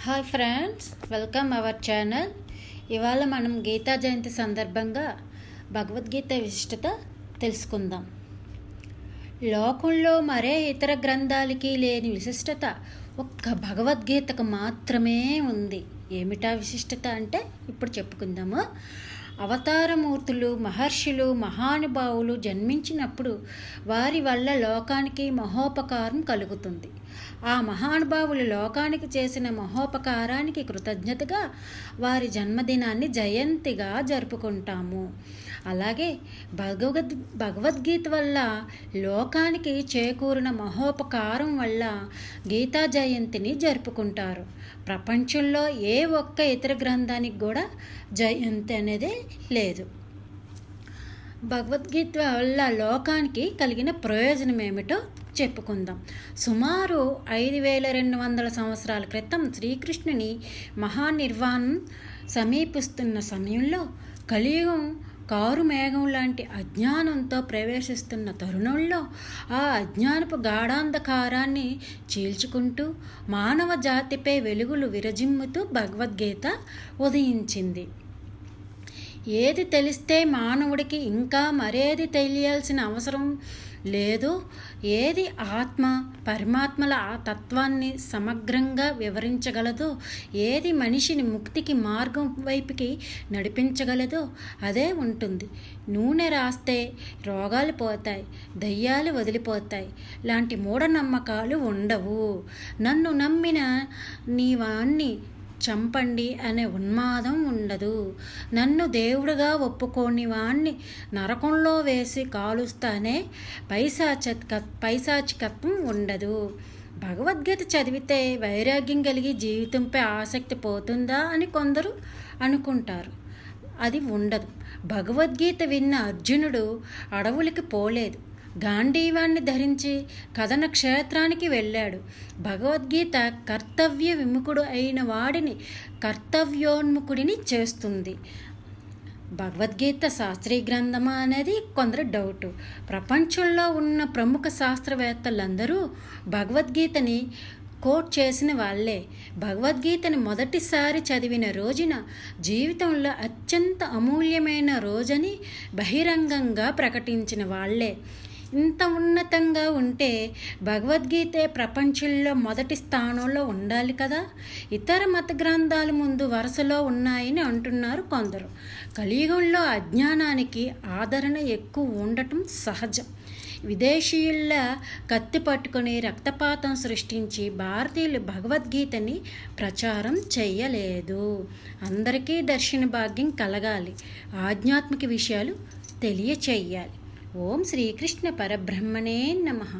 Hi friends, welcome our channel. ఇవాళ మనం గీతా జయంతి సందర్భంగా భగవద్గీత విశిష్టత తెలుసుకుందాం. లోకంలో మరే ఇతర గ్రంథాలకి లేని విశిష్టత ఒక్క భగవద్గీతకు మాత్రమే ఉంది. ఏమిటా విశిష్టత అంటే ఇప్పుడు చెప్పుకుందాము. అవతారమూర్తులు, మహర్షులు, మహానుభావులు జన్మించినప్పుడు వారి వల్ల లోకానికి మహోపకారం కలుగుతుంది. ఆ మహానుభావులు లోకానికి చేసిన మహోపకారానికి కృతజ్ఞతగా వారి జన్మదినాన్ని జయంతిగా జరుపుకుంటాము. అలాగే భగవద్గీత వల్ల లోకానికి చేకూరిన మహోపకారం వల్ల గీతా జయంతిని జరుపుకుంటారు. ప్రపంచంలో ఏ ఒక్క ఇతర గ్రంథానికి కూడా జయంతి అనేది లేదు. భగవద్గీత వల్ల లోకానికి కలిగిన ప్రయోజనం ఏమిటో చెప్పుకుందాం. సుమారు 5200 సంవత్సరాల క్రితం శ్రీకృష్ణుని మహానిర్వాణం సమీపిస్తున్న సమయంలో కలియుగం కారు మేఘం లాంటి అజ్ఞానంతో ప్రవేశిస్తున్న తరుణంలో ఆ అజ్ఞానపు గాఢాంధకారాన్ని చీల్చుకుంటూ మానవ జాతిపై వెలుగులు విరజిమ్ముతూ భగవద్గీత ఉదయించింది. ఏది తెలిస్తే మానవుడికి ఇంకా మరేది తెలియాల్సిన అవసరం లేదు, ఏది ఆత్మ పరమాత్మల ఆ తత్వాన్ని సమగ్రంగా వివరించగలదో, ఏది మనిషిని ముక్తికి మార్గం వైపుకి నడిపించగలదో అదే ఉంటుంది. నూనె రాస్తే రోగాలు పోతాయి, దయ్యాలు వదిలిపోతాయి లాంటి మూఢనమ్మకాలు ఉండవు. నన్ను నమ్మిన నీవాణ్ణి చంపండి అనే ఉన్మాదం ఉండదు. నన్ను దేవుడిగా ఒప్పుకోని వాణ్ణి నరకంలో వేసి కాలుస్తానే పైశాచికత్వం ఉండదు. భగవద్గీత చదివితే వైరాగ్యం కలిగి జీవితంపై ఆసక్తి పోతుందా అని కొందరు అనుకుంటారు. అది ఉండదు. భగవద్గీత విన్న అర్జునుడు అడవులకి పోలేదు, గాంధీవాన్ని ధరించి కథన క్షేత్రానికి వెళ్ళాడు. భగవద్గీత కర్తవ్య విముఖుడు అయిన వాడిని కర్తవ్యోన్ముఖుడిని చేస్తుంది. భగవద్గీత శాస్త్రీయ గ్రంథమా అనేది కొందరు డౌటు. ప్రపంచంలో ఉన్న ప్రముఖ శాస్త్రవేత్తలందరూ భగవద్గీతని కోట్ చేసిన వాళ్ళే. భగవద్గీతని మొదటిసారి చదివిన రోజున జీవితంలో అత్యంత అమూల్యమైన రోజని బహిరంగంగా ప్రకటించిన వాళ్ళే. ఇంత ఉన్నతంగా ఉంటే భగవద్గీతే ప్రపంచంలో మొదటి స్థానంలో ఉండాలి కదా. ఇతర మత గ్రంథాల ముందు వరుసలో ఉన్నాయని అంటున్నారు కొందరు. కలియుగంలో అజ్ఞానానికి ఆదరణ ఎక్కువ ఉండటం సహజం. విదేశీయుల కత్తి పట్టుకొని రక్తపాతం సృష్టించి భారతీయులు భగవద్గీతని ప్రచారం చేయలేదు. అందరికీ దర్శన భాగ్యం కలగాలి, ఆధ్యాత్మిక విషయాలు తెలియచేయాలి. ఓం శ్రీకృష్ణ పరబ్రహ్మణే నమః.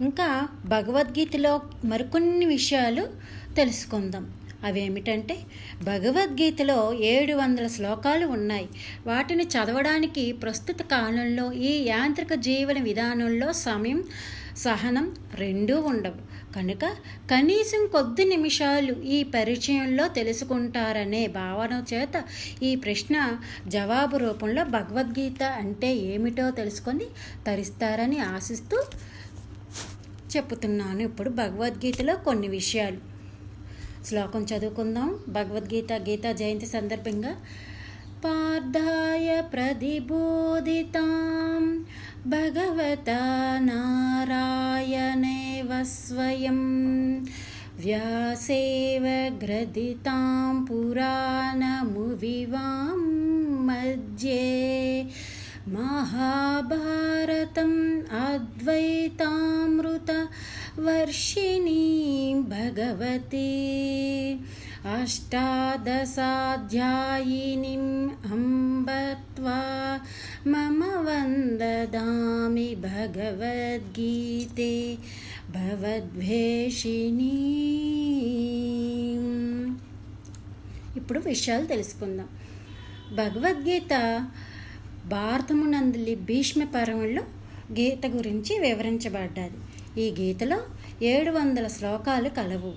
ఇంకా భగవద్గీతలో మరికొన్ని విషయాలు తెలుసుకుందాం. అవేమిటంటే, భగవద్గీతలో 700 శ్లోకాలు ఉన్నాయి. వాటిని చదవడానికి ప్రస్తుత కాలంలో ఈ యాంత్రిక జీవన విధానంలో సమయం, సహనం రెండూ ఉండవు. కనుక కనీసం కొద్ది నిమిషాలు ఈ పరిచయంలో తెలుసుకుంటారనే భావన చేత ఈ ప్రశ్న జవాబు రూపంలో భగవద్గీత అంటే ఏమిటో తెలుసుకొని తరిస్తారని ఆశిస్తూ చెప్పుతున్నాను. ఇప్పుడు భగవద్గీతలో కొన్ని విషయాలు. శ్లోకం చదువుకుందాం. భగవద్గీత గీతా జయంతి సందర్భంగా పార్థాయ ప్రతిబోధితాం భగవతా నారాయణేవ స్వయం వ్యాసేవ గ్రథితాం పురాణమువివాం మధ్యే మహాభారతం అద్వైతామృత వర్షిణీ భగవతి అష్టాదశాధ్యాయినిం అంబత్వా మమ వందదామి భగవద్గీతే భవద్వేషిణీ. ఇప్పుడు విషయాలు తెలుసుకుందాం. భగవద్గీత భారతమునందలి భీష్మ పర్వంలో గీత గురించి వివరించబడ్డది. ఈ గీతలో 700 శ్లోకాలు కలవు.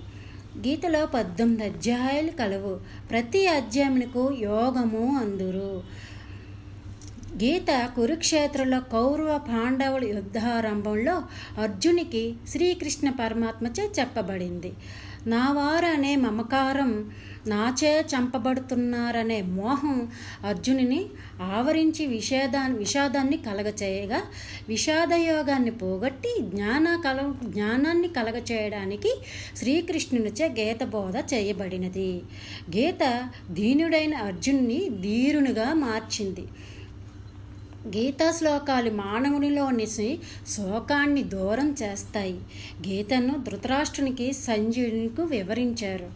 గీతలో 18 అధ్యాయాలు కలవు. ప్రతి అధ్యాయమునకు యోగము అందురు. గీత కురుక్షేత్రంలో కౌరవ పాండవుల యుద్ధారంభంలో అర్జునికి శ్రీకృష్ణ పరమాత్మచే చెప్పబడింది. నా వారనే మమకారం, నాచే చంపబడుతున్నారనే మోహం అర్జునుని ఆవరించి విషాదాన్ని కలగచేయగా, విషాదయోగాన్ని పోగొట్టి జ్ఞానాన్ని కలగచేయడానికి శ్రీకృష్ణునిచే గీత బోధ చేయబడినది. గీత దీనుడైన అర్జునుని ధీరునిగా మార్చింది. గీతా శ్లోకాలు మానవునిలోని శోకాన్ని దూరం చేస్తాయి. గీతను ధృతరాష్ట్రునికి, సంజయునికి వివరించారు.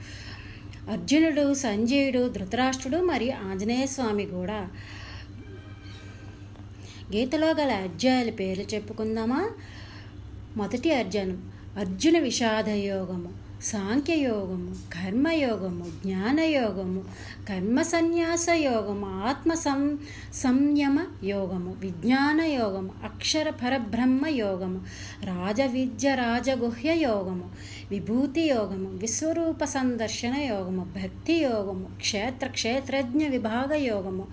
అర్జునుడు, సంజయుడు, ధృతరాష్ట్రుడు మరియు ఆంజనేయ స్వామి కూడా. గీతలో గల అధ్యాయాల పేర్లు చెప్పుకుందామా? మొదటి అధ్యాయం అర్జున విషాదయోగము, సాంఖ్యయోగము, కర్మయోగము, జ్ఞానయోగము, కర్మ సన్యాస యోగము, సంయమ యోగము, విజ్ఞాన యోగము, అక్షర పరబ్రహ్మ యోగము, రాజవిద్య రాజగుహ్య యోగము, విభూతి యోగము, విశ్వరూప సందర్శన యోగము, భక్తి యోగము, క్షేత్రజ్ఞ విభాగ యోగము,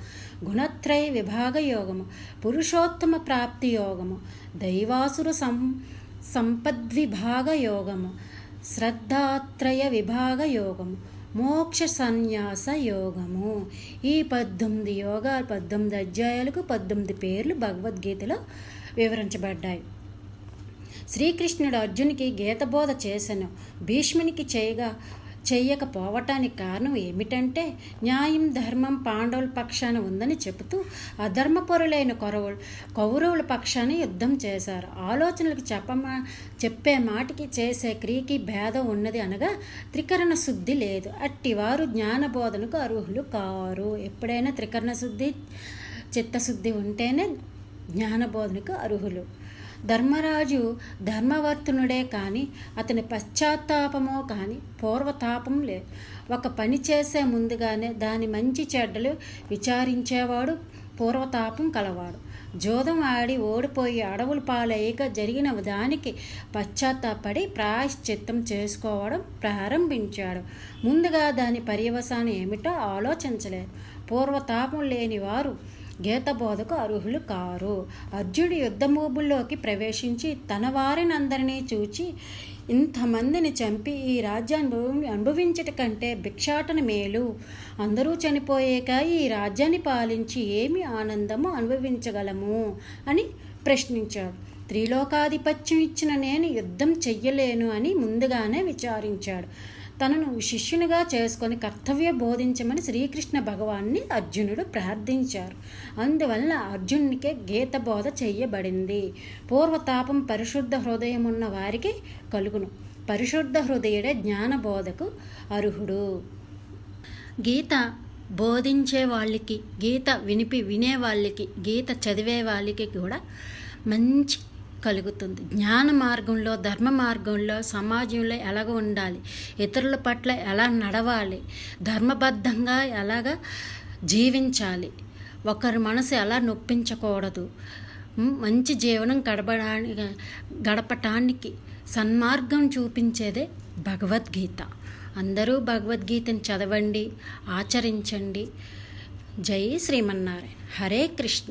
గుణత్రయ విభాగ యోగము, పురుషోత్తమ ప్రాప్తి యోగము, దైవాసుర సంపద్విభాగ యోగము, శ్రద్ధాత్రయ విభాగ యోగము, మోక్ష సన్యాస యోగము. ఈ 18 అధ్యాయాలకు 18 పేర్లు భగవద్గీతలో వివరించబడ్డాయి. శ్రీకృష్ణుడు అర్జునికి గీతబోధ చేసెను. భీష్మునికి చేయకపోవటానికి కారణం ఏమిటంటే, న్యాయం ధర్మం పాండవుల పక్షాన ఉందని చెబుతూ అధర్మపరులైన కౌరవుల పక్షాన యుద్ధం చేశారు. ఆలోచనలకు చెప్పే మాటికి చేసే క్రియకి భేదం ఉన్నది అనగా త్రికరణ శుద్ధి లేదు. అట్టివారు జ్ఞానబోధనకు అర్హులు కారు. ఎప్పుడైనా త్రికరణ శుద్ధి, చిత్తశుద్ధి ఉంటేనే జ్ఞానబోధనకు అర్హులు. ధర్మరాజు ధర్మవర్తనుడే కానీ అతని పశ్చాత్తాపమో కానీ పూర్వతాపం లేదు. ఒక పని చేసే ముందుగానే దాని మంచి చెడ్డలు విచారించేవాడు పూర్వతాపం కలవాడు. జోదం ఆడి ఓడిపోయి అడవుల పాలయ్యక జరిగిన దానికి పశ్చాత్తాపడి ప్రాయశ్చిత్తం చేసుకోవడం ప్రారంభించాడు. ముందుగా దాని పర్యవసానం ఏమిటో ఆలోచించలేదు. పూర్వతాపం లేని వారు గీత బోధకు అర్హులు కారు. అర్జునుడు యుద్ధభూముల్లోకి ప్రవేశించి తన వారినందరినీ చూచి, ఇంతమందిని చంపి ఈ రాజ్యాన్ని అనుభవించట కంటే భిక్షాటన మేలు. అందరూ చనిపోయాక ఈ రాజ్యాన్ని పాలించి ఏమి ఆనందము అనుభవించగలము అని ప్రశ్నించాడు. త్రిలోకాధిపత్యం ఇచ్చిన నేను యుద్ధం చెయ్యలేను అని ముందుగానే విచారించాడు. తనను శిష్యునిగా చేసుకొని కర్తవ్య బోధించమని శ్రీకృష్ణ భగవాన్ని అర్జునుడు ప్రార్థించారు. అందువలన అర్జునునికే గీత బోధ చేయబడింది. పూర్వతాపం పరిశుద్ధ హృదయం ఉన్న వారికి కలుగును. పరిశుద్ధ హృదయుడే జ్ఞానబోధకు అర్హుడు. గీత బోధించే వాళ్ళకి, గీత వినే వాళ్ళకి, గీత చదివే వాళ్ళకి కూడా మంచి కలుగుతుంది. జ్ఞాన మార్గంలో, ధర్మ మార్గంలో, సమాజంలో ఎలాగ ఉండాలి, ఇతరుల పట్ల ఎలా నడవాలి, ధర్మబద్ధంగా ఎలాగ జీవించాలి, ఒకరి మనసు ఎలా నొప్పించకూడదు, మంచి జీవనం గడపటానికి సన్మార్గం చూపించేదే భగవద్గీత. అందరూ భగవద్గీతను చదవండి, ఆచరించండి. జై శ్రీమన్నారాయణ. హరే కృష్ణ.